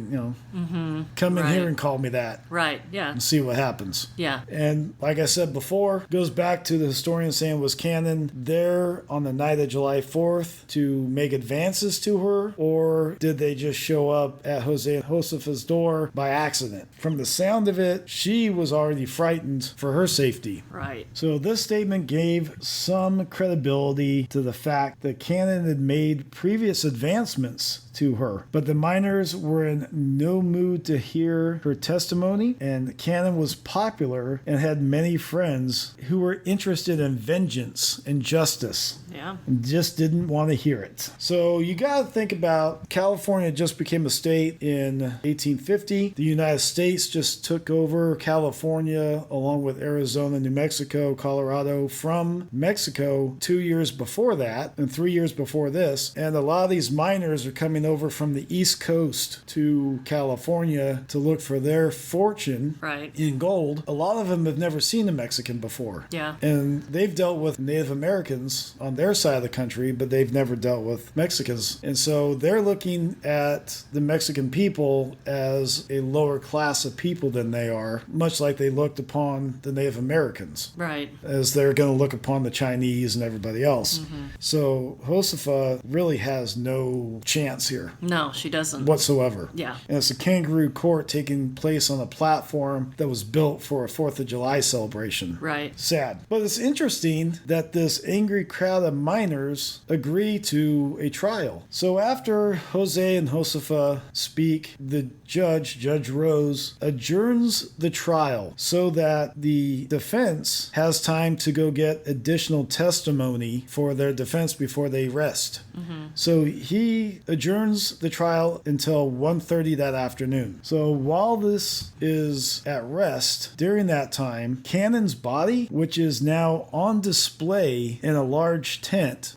come in here and call me that. Right, yeah. And see what happens. Yeah. And like I said before, goes back to the historian saying, was Cannon there on the night of July 4th to make advances to her, or did they just show up at Jose and Josefa's door by accident? From the sound of it, she was already frightened for her safety. Right. So this statement gave some credibility to the fact that Cannon had made previous advances advancements to her. But the miners were in no mood to hear her testimony, and Cannon was popular and had many friends who were interested in vengeance and justice. Yeah. And just didn't want to hear it. So you got to think about California just became a state in 1850. The United States just took over California along with Arizona, New Mexico, Colorado from Mexico 2 years before that and 3 years before this. And a lot of these miners are coming over from the East Coast to California to look for their fortune in gold. A lot of them have never seen a Mexican before. Yeah. And they've dealt with Native Americans on their side of the country, but they've never dealt with Mexicans. And so they're looking at the Mexican people as a lower class of people than they are, much like they looked upon the Native Americans. Right. As they're going to look upon the Chinese and everybody else. Mm-hmm. So Josefa really has no chance here. No, she doesn't. Whatsoever. Yeah. And it's a kangaroo court taking place on a platform that was built for a 4th of July celebration. Right. Sad. But it's interesting that this angry crowd of miners agree to a trial. So after Jose and Josefa speak, the judge, Judge Rose, adjourns the trial so that the defense has time to go get additional testimony for their defense before they rest. Mm-hmm. So he adjourns the trial until 1:30 that afternoon. So while this is at rest, during that time, Cannon's body, which is now on display in a large tent,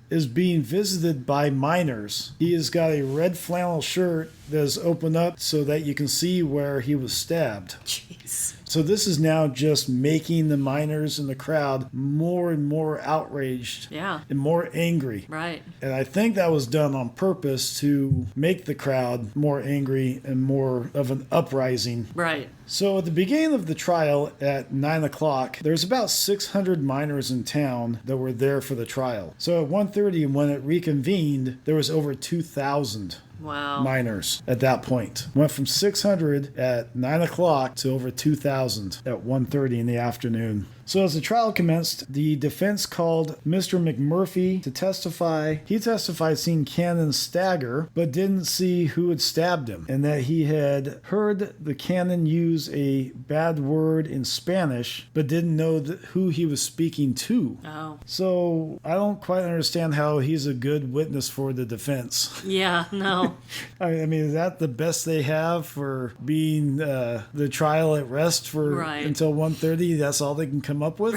is being visited by miners. He has got a red flannel shirt that is opened up so that you can see where he was stabbed. Jeez. So this is now just making the miners in the crowd more and more outraged and more angry. Right. And I think that was done on purpose to make the crowd more angry and more of an uprising. Right. So at the beginning of the trial at 9 o'clock, there's about 600 miners in town that were there for the trial. So at 1:30, when it reconvened, there was over 2,000 miners at that point. Went from 600 at 9 o'clock to over 2,000 at 1:30 in the afternoon. So as the trial commenced, the defense called Mr. McMurphy to testify. He testified seeing Cannon stagger, but didn't see who had stabbed him, and that he had heard the Cannon use a bad word in Spanish, but didn't know who he was speaking to. Oh. So I don't quite understand how he's a good witness for the defense. Yeah, no. I mean, is that the best they have for being the trial at rest for until 1:30? That's all they can come up with?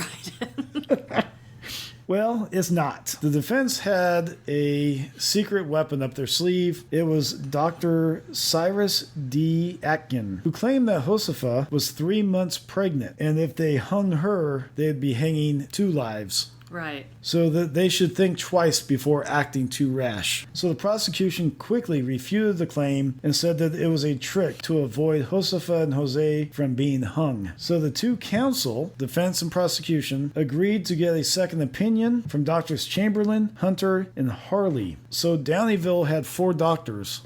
Right. Well, it's not. The defense had a secret weapon up their sleeve. It was Dr. Cyrus D. Atkin, who claimed that Josefa was 3 months pregnant, and if they hung her, they'd be hanging 2 lives. Right. So that they should think twice before acting too rash. So the prosecution quickly refuted the claim and said that it was a trick to avoid Josefa and Jose from being hung. So the two counsel, defense and prosecution, agreed to get a second opinion from Doctors Chamberlain, Hunter, and Harley. So Downieville had 4 doctors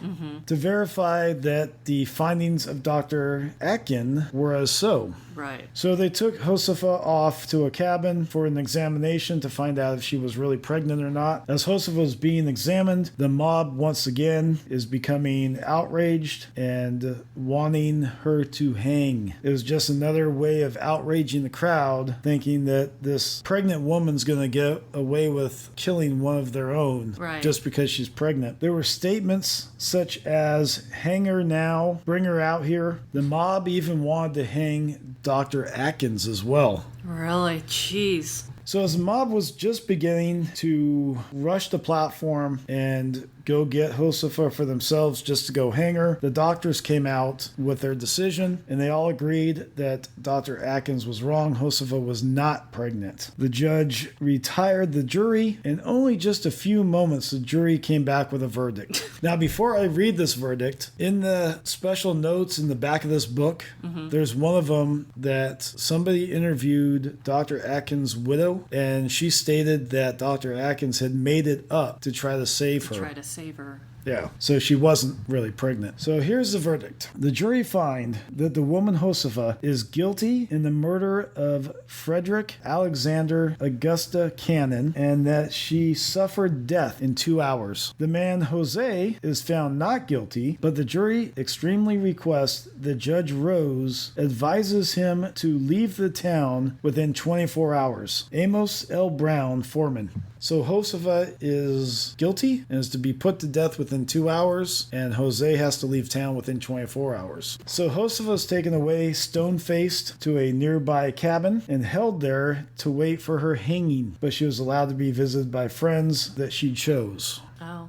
to verify that the findings of Dr. Atkin were as so. Right. So they took Josefa off to a cabin for an examination to find out if she was really pregnant or not. As Josefa was being examined, the mob once again is becoming outraged and wanting her to hang. It was just another way of outraging the crowd, thinking that this pregnant woman's going to get away with killing one of their own just because she's pregnant. There were statements such as, "Hang her now, bring her out here." The mob even wanted to hang Dr. Atkins as well. Really? Jeez. So as the mob was just beginning to rush the platform and go get Josefa for themselves just to go hang her, the doctors came out with their decision, and they all agreed that Dr. Atkins was wrong. Josefa was not pregnant. The judge retired the jury, and only just a few moments the jury came back with a verdict. Now, before I read this verdict, in the special notes in the back of this book, there's one of them that somebody interviewed Dr. Atkins' widow, and she stated that Dr. Atkins had made it up to try to save her. Save her. Yeah, so she wasn't really pregnant. So here's the verdict. The jury find that the woman Josefa is guilty in the murder of Frederick Alexander Augusta Cannon and that she suffered death in 2 hours. The man Jose is found not guilty, but the jury extremely requests that Judge Rose advises him to leave the town within 24 hours. Amos L. Brown, foreman. So Josefa is guilty and is to be put to death within 2 hours, and Jose has to leave town within 24 hours. So Josefa is taken away stone-faced to a nearby cabin and held there to wait for her hanging, but she was allowed to be visited by friends that she chose.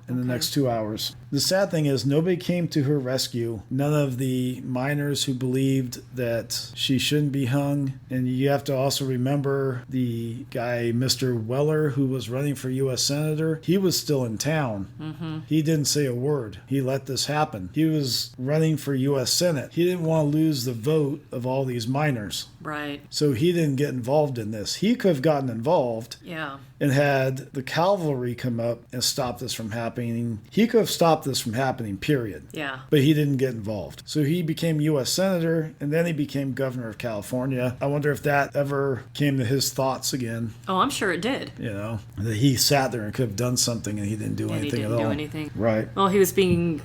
In the next 2 hours. The sad thing is nobody came to her rescue. None of the miners who believed that she shouldn't be hung. And you have to also remember the guy, Mr. Weller, who was running for U.S. Senator. He was still in town. Mm-hmm. He didn't say a word. He let this happen. He was running for U.S. Senate. He didn't want to lose the vote of all these miners. Right. So he didn't get involved in this. He could have gotten involved. Yeah. And had the cavalry come up and stop this from happening. He could have stopped this from happening, period. Yeah. But he didn't get involved. So he became U.S. Senator, and then he became governor of California. I wonder if that ever came to his thoughts again. Oh, I'm sure it did. You know, that he sat there and could have done something, and he didn't do anything at all. He didn't do anything. Right. Well, he was being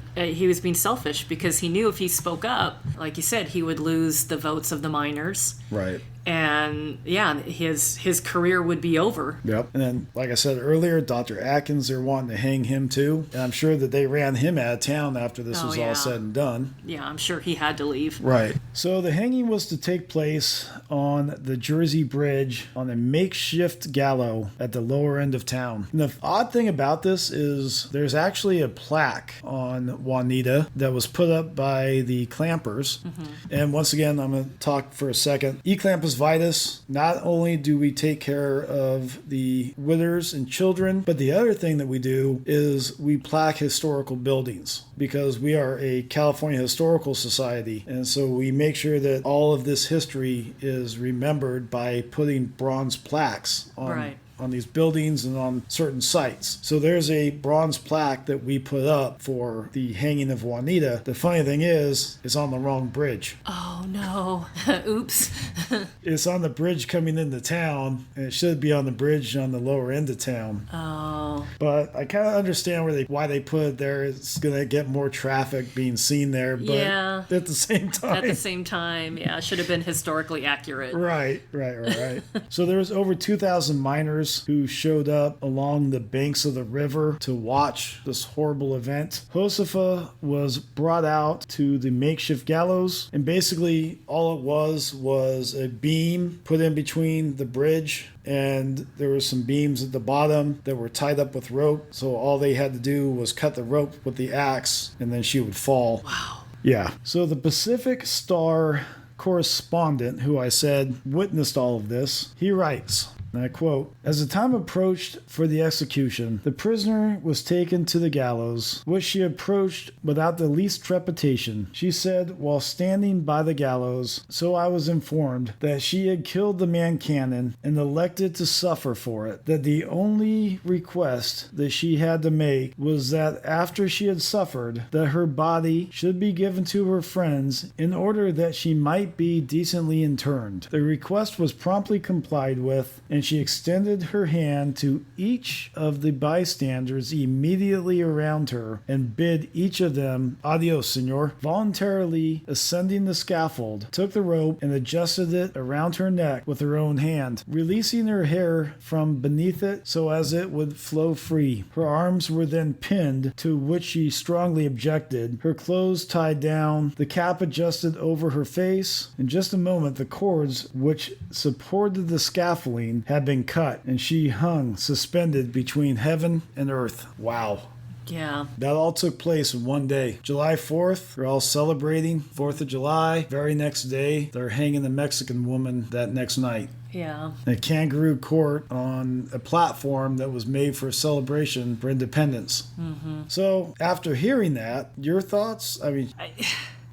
selfish because he knew if he spoke up, like you said, he would lose the votes of the miners. Right. And yeah, his career would be over. Yep. And then, like I said earlier, Dr. Atkins, they're wanting to hang him too. And I'm sure that they ran him out of town after this was all said and done. Yeah, I'm sure he had to leave. Right. So the hanging was to take place on the Jersey Bridge on a makeshift gallows at the lower end of town. And the odd thing about this is there's actually a plaque on Juanita that was put up by the clampers. Mm-hmm. And once again, I'm going to talk for a second. E-Clampus Vitus, not only do we take care of the widows and children, but the other thing that we do is we plaque historical buildings because we are a California Historical Society. And so we make sure that all of this history is remembered by putting bronze plaques on these buildings and on certain sites. So there's a bronze plaque that we put up for the hanging of Juanita. The funny thing is, it's on the wrong bridge. Oh no. Oops. It's on the bridge coming into town, and it should be on the bridge on the lower end of town. Oh. But I kind of understand why they put it there. It's going to get more traffic being seen there, but at the same time. Yeah, it should have been historically accurate. Right. So there was over 2,000 miners who showed up along the banks of the river to watch this horrible event. Josefa was brought out to the makeshift gallows, and basically all it was a beam put in between the bridge, and there were some beams at the bottom that were tied up with rope, so all they had to do was cut the rope with the axe, and then she would fall. Wow. Yeah. So the Pacific Star correspondent, who I said witnessed all of this, he writes, and I quote, "As the time approached for the execution, the prisoner was taken to the gallows, which she approached without the least trepidation. She said, while standing by the gallows, so I was informed, that she had killed the man Cannon and elected to suffer for it, that the only request that she had to make was that after she had suffered, that her body should be given to her friends in order that she might be decently interred. The request was promptly complied with, and she extended her hand to each of the bystanders immediately around her and bid each of them, adios, senor. Voluntarily ascending the scaffold, took the rope and adjusted it around her neck with her own hand, releasing her hair from beneath it so as it would flow free. Her arms were then pinned, to which she strongly objected, her clothes tied down, the cap adjusted over her face. In just a moment, the cords which supported the scaffolding had been cut, and she hung suspended between heaven and earth." Wow. Yeah. That all took place in one day. July 4th, they're all celebrating 4th of July. Very next day, they're hanging the Mexican woman that next night. Yeah. A kangaroo court on a platform that was made for a celebration for independence. Mm-hmm. So, after hearing that, your thoughts?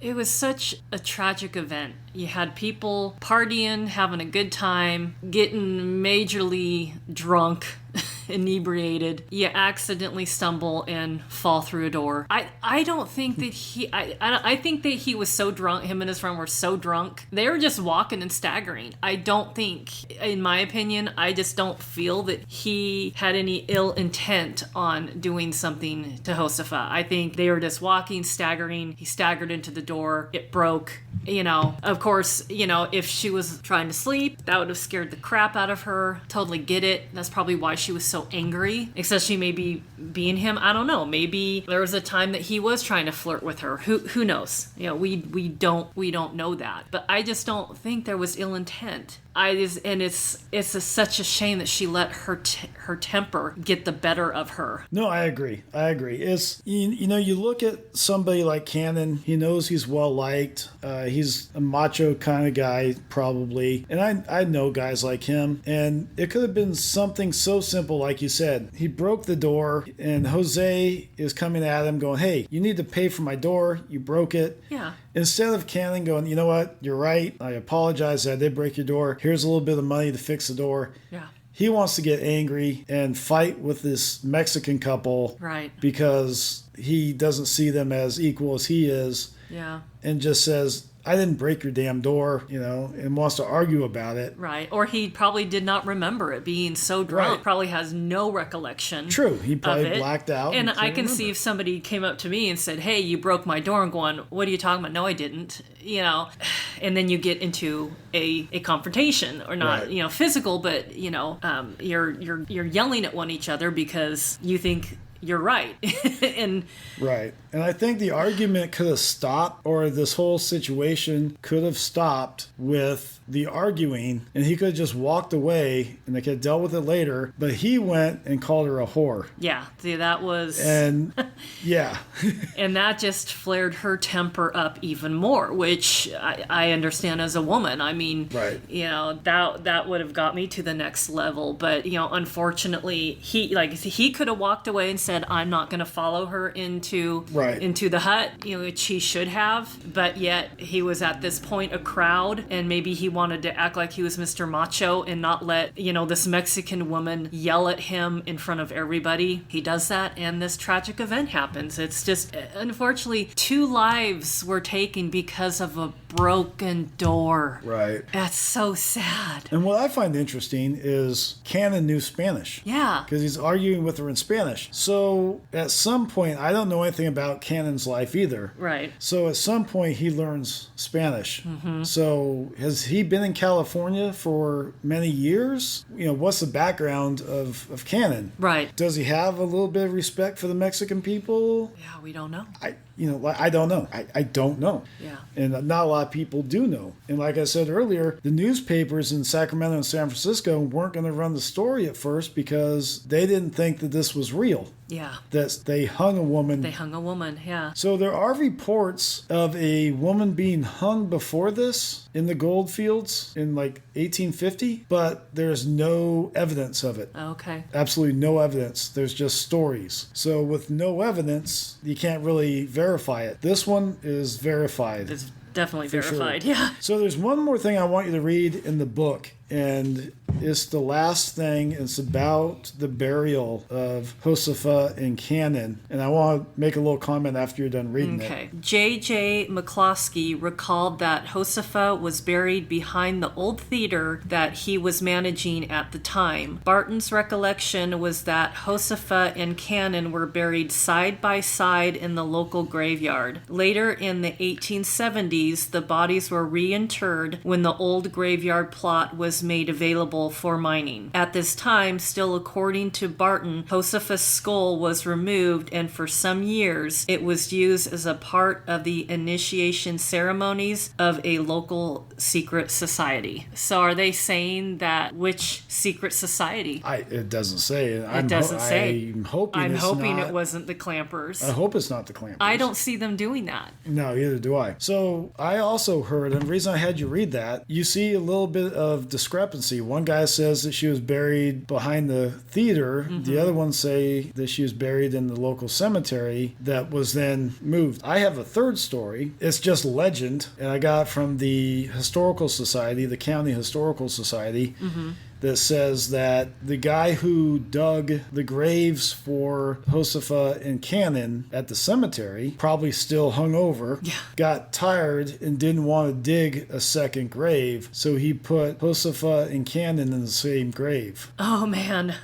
It was such a tragic event. You had people partying, having a good time, getting majorly drunk, inebriated, you accidentally stumble and fall through a door. I don't think that I think that he was so drunk, him and his friend were so drunk, they were just walking and staggering. I don't think, in my opinion, I just don't feel that he had any ill intent on doing something to Josefa. I think they were just walking, staggering. He staggered into the door. It broke. Of course, if she was trying to sleep, that would have scared the crap out of her. Totally get it. That's probably why she was so angry, especially maybe being him. I don't know. Maybe there was a time that he was trying to flirt with her. Who knows? We don't know that. But I just don't think there was ill intent. It's such a shame that she let her temper get the better of her. No, I agree. It's you look at somebody like Cannon. He knows he's well liked. He's a macho kind of guy, probably, and I know guys like him. And it could have been something so simple, like you said. He broke the door, and Jose is coming at him, going, "Hey, you need to pay for my door. You broke it." Yeah. Instead of Cannon going, "You know what? You're right. I apologize. I did break your door. Here's a little bit of money to fix the door." Yeah. He wants to get angry and fight with this Mexican couple. Right. Because he doesn't see them as equal as he is. Yeah. And just says, "I didn't break your damn door," and wants to argue about it. Right. Or he probably did not remember it, being so drunk. Right. Probably has no recollection. True. He probably of it. blacked out. And I can remember. see if somebody came up to me and said, "Hey, you broke my door," and going, "What are you talking about?" "No, I didn't." And then you get into a confrontation, or not, Right. Physical, but you're yelling at each other because you think you're right. Right. And I think the argument could have stopped, or this whole situation could have stopped with the arguing, and he could have just walked away and they could have dealt with it later. But he went and called her a whore. Yeah. See, that was... And yeah. And that just flared her temper up even more, which I understand as a woman. I mean, Right. That would have got me to the next level. But, unfortunately, he could have walked away and said, "I'm not going to follow her into the hut," which he should have. But yet he was at this point a crowd, and maybe he wanted to act like he was Mr. Macho and not let, this Mexican woman yell at him in front of everybody. He does that, and this tragic event happens. It's just, unfortunately, 2 lives were taken because of a broken door. Right. That's so sad. And what I find interesting is Cannon knew Spanish. Yeah. Because he's arguing with her in Spanish. So at some point, I don't know anything about Cannon's life either. Right. So at some point, he learns Spanish. Mm-hmm. So has he been in California for many years? What's the background of Cannon? Right. Does he have a little bit of respect for the Mexican people? Yeah, we don't know. I don't know. I don't know. Yeah. And not a lot of people do know. And like I said earlier, the newspapers in Sacramento and San Francisco weren't going to run the story at first because they didn't think that this was real. Yeah. That they hung a woman. They hung a woman, yeah. So there are reports of a woman being hung before this in the gold fields in 1850, but there's no evidence of it. Okay. Absolutely no evidence. There's just stories. So with no evidence, you can't really verify it. This one is verified. It's definitely For verified, sure. yeah. So there's one more thing I want you to read in the book, and it's the last thing. It's about the burial of Josefa and Cannon, and I want to make a little comment after you're done reading it. Okay. J.J. McCloskey recalled that Josefa was buried behind the old theater that he was managing at the time. Barton's recollection was that Josefa and Cannon were buried side by side in the local graveyard. Later in the 1870s, the bodies were reinterred when the old graveyard plot was made available for mining. At this time, still according to Barton, Josefa's skull was removed, and for some years it was used as a part of the initiation ceremonies of a local secret society. So are they saying that which secret society? It doesn't say. It doesn't say. I'm hoping it wasn't the Clampers. I hope it's not the Clampers. I don't see them doing that. No, either do I. So I also heard, and the reason I had you read that, you see a little bit of discrepancy. One guy says that she was buried behind the theater. Mm-hmm. The other ones say that she was buried in the local cemetery that was then moved. I have a third story. It's just legend, and I got it from the Historical Society, the County Historical Society. Mm-hmm. that says that the guy who dug the graves for Josefa and Cannon at the cemetery, probably still hungover, got tired and didn't want to dig a second grave, so he put Josefa and Cannon in the same grave. Oh, man.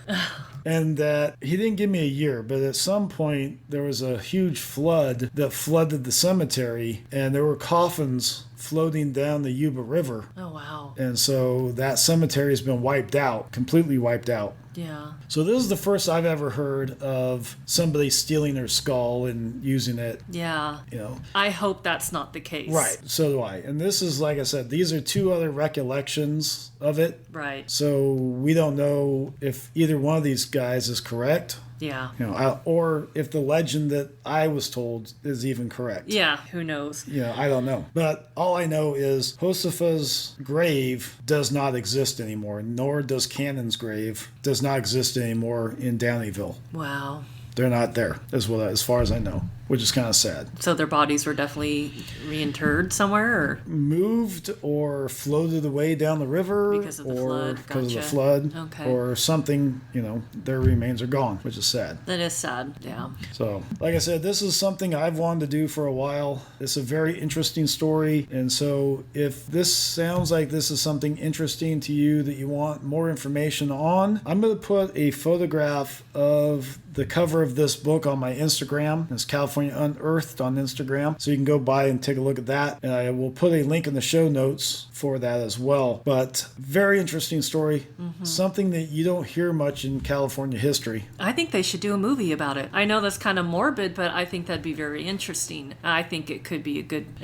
And that he didn't give me a year, but at some point there was a huge flood that flooded the cemetery, and there were coffins floating down the Yuba River. Oh, wow. And so that cemetery has been wiped out, completely wiped out. Yeah. So this is the first I've ever heard of somebody stealing their skull and using it. Yeah. You know. I hope that's not the case. Right. So do I. And this is, like I said, these are two other recollections of it. Right. So we don't know if either one of these guys is correct. Yeah. You know, or if the legend that I was told is even correct. Yeah, who knows? Yeah, I don't know. But all I know is Josefa's grave does not exist anymore, nor does Cannon's grave does not exist anymore in Downieville. Wow. They're not there, as far as I know, which is kind of sad. So their bodies were definitely reinterred somewhere, or moved or floated away down the river, because of the flood. Because of the Gotcha. flood, Okay. or something. You know, their remains are gone, which is sad. That is sad. Yeah. So, like I said, this is something I've wanted to do for a while. It's a very interesting story, and so if this sounds like this is something interesting to you that you want more information on, I'm going to put a photograph of the cover of this book on my Instagram. It's California Unearthed on Instagram. So you can go by and take a look at that. And I will put a link in the show notes for that as well. But very interesting story. Mm-hmm. Something that you don't hear much in California history. I think they should do a movie about it. I know that's kind of morbid, but I think that'd be very interesting. I think it could be a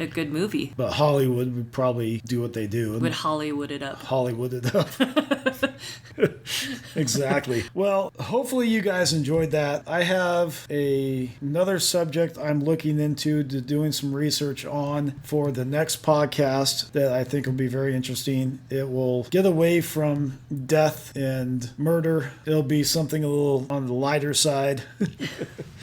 good movie. But Hollywood would probably do what they do. Would Hollywood it up. Hollywood it up. Exactly. Well, hopefully you guys enjoyed that. I have another subject I'm looking into doing some research on for the next podcast that I think will be very interesting. It will get away from death and murder. It'll be something a little on the lighter side.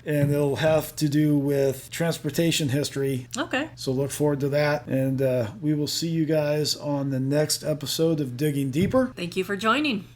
And it'll have to do with transportation history. Okay. So look forward to that. And we will see you guys on the next episode of Digging Deeper. Thank you for joining.